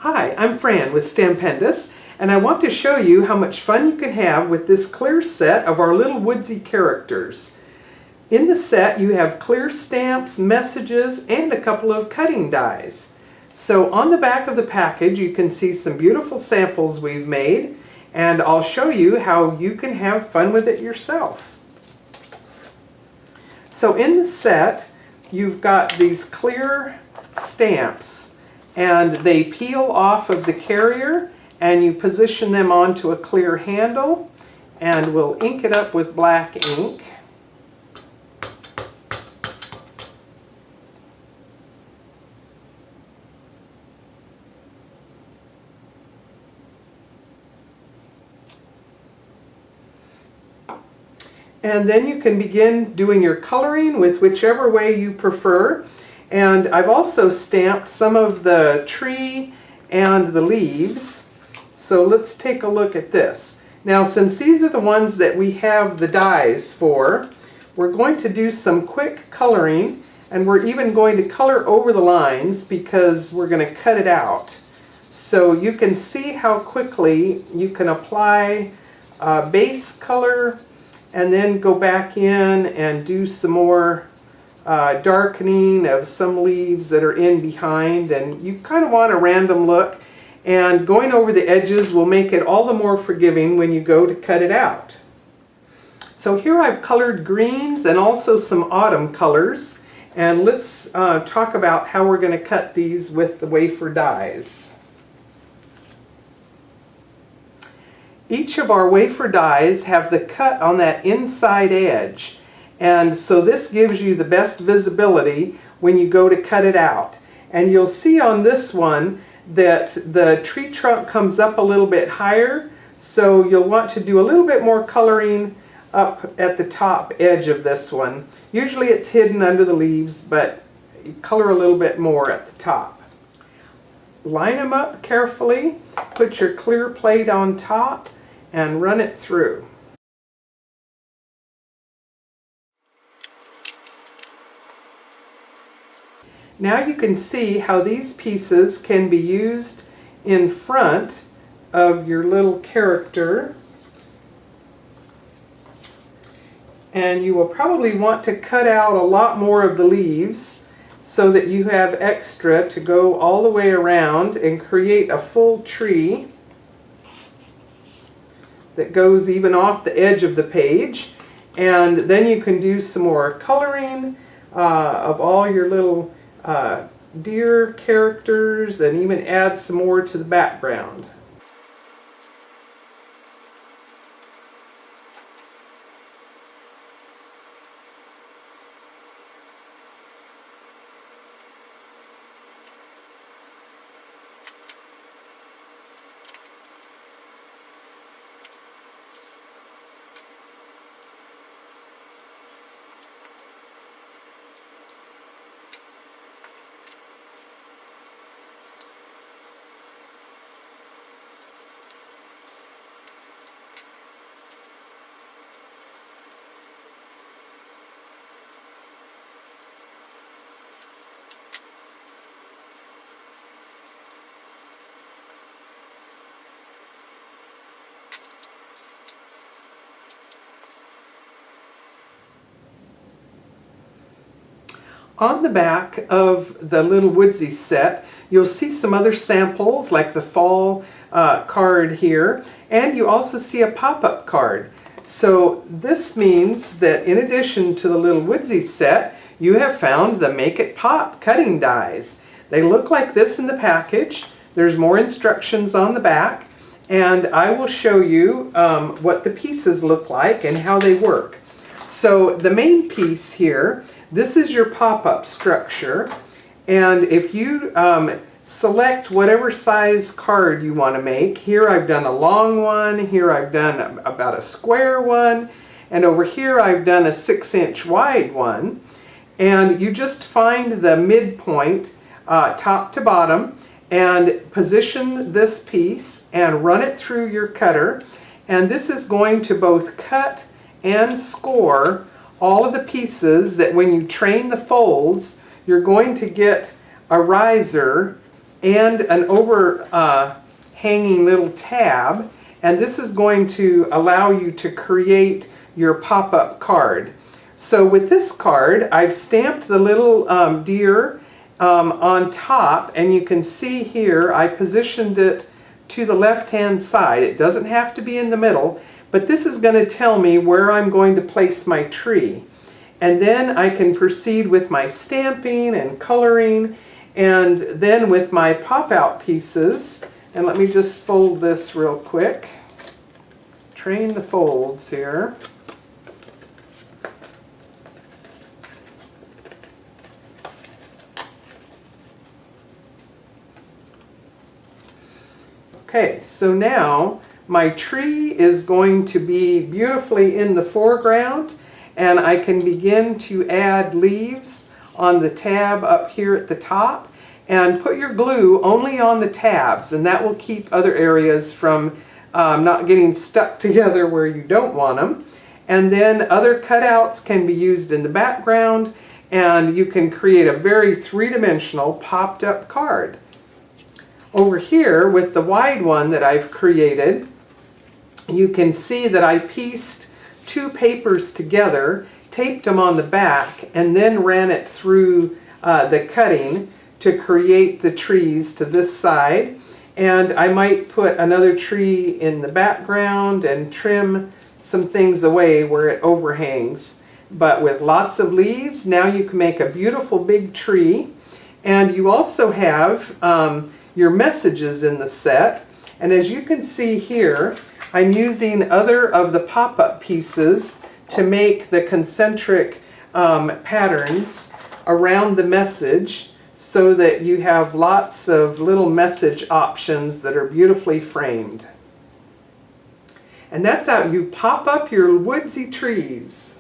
Hi, I'm Fran with Stampendous, and I want to show you how much fun you can have with this clear set of our little woodsy characters. In the set you have clear stamps, messages, and a couple of cutting dies. So on the back of the package you can see some beautiful samples we've made, and I'll show you how you can have fun with it yourself. So in the set you've got these clear stamps, and they peel off of the carrier and you position them onto a clear handle, and we'll ink it up with black ink. And then you can begin doing your coloring with whichever way you prefer. And I've also stamped some of the tree and the leaves. So let's take a look at this. Now, since these are the ones that we have the dies for, we're going to do some quick coloring, and we're even going to color over the lines because we're going to cut it out. So you can see how quickly you can apply base color and then go back in and do some more darkening of some leaves that are in behind, and you kind of want a random look, and going over the edges will make it all the more forgiving when you go to cut it out. So here I've colored greens and also some autumn colors, and let's talk about how we're going to cut these with the wafer dies. Each of our wafer dies have the cut on that inside edge, and so this gives you the best visibility when you go to cut it out. And you'll see on this one that the tree trunk comes up a little bit higher, so you'll want to do a little bit more coloring up at the top edge of this one. Usually it's hidden under the leaves, but you color a little bit more at the top. Line them up carefully, put your clear plate on top, and run it through. Now you can see how these pieces can be used in front of your little character. And you will probably want to cut out a lot more of the leaves so that you have extra to go all the way around and create a full tree that goes even off the edge of the page. And then you can do some more coloring of all your little deer characters, and even add some more to the background. On the back of the little woodsy set, you'll see some other samples like the fall card here, and you also see a pop-up card. So this means that in addition to the little woodsy set, you have found the Make It Pop cutting dies. They look like this in the package. There's more instructions on the back, and I will show you what the pieces look like and how they work. So the main piece here, this is your pop-up structure, and if you select whatever size card you want to make, here I've done a long one, here I've done about a square one, and over here I've done a 6-inch wide one, and you just find the midpoint top to bottom and position this piece and run it through your cutter, and this is going to both cut and score all of the pieces that when you train the folds, you're going to get a riser and an overhanging little tab. And this is going to allow you to create your pop-up card. So with this card, I've stamped the little deer on top, and you can see here I positioned it to the left-hand side. It doesn't have to be in the middle, but this is going to tell me where I'm going to place my tree. And then I can proceed with my stamping and coloring, and then with my pop-out pieces. And let me just fold this real quick. Train the folds here. Okay, so now my tree is going to be beautifully in the foreground, and I can begin to add leaves on the tab up here at the top. And put your glue only on the tabs, and that will keep other areas from not getting stuck together where you don't want them. And then other cutouts can be used in the background, and you can create a very three-dimensional popped up card. Over here with the wide one that I've created, you can see that I pieced two papers together, taped them on the back, and then ran it through the cutting to create the trees to this side. And I might put another tree in the background and trim some things away where it overhangs. But with lots of leaves, now you can make a beautiful big tree. And you also have your messages in the set. And as you can see here, I'm using other of the pop-up pieces to make the concentric patterns around the message, so that you have lots of little message options that are beautifully framed. And that's how you pop up your woodsy trees.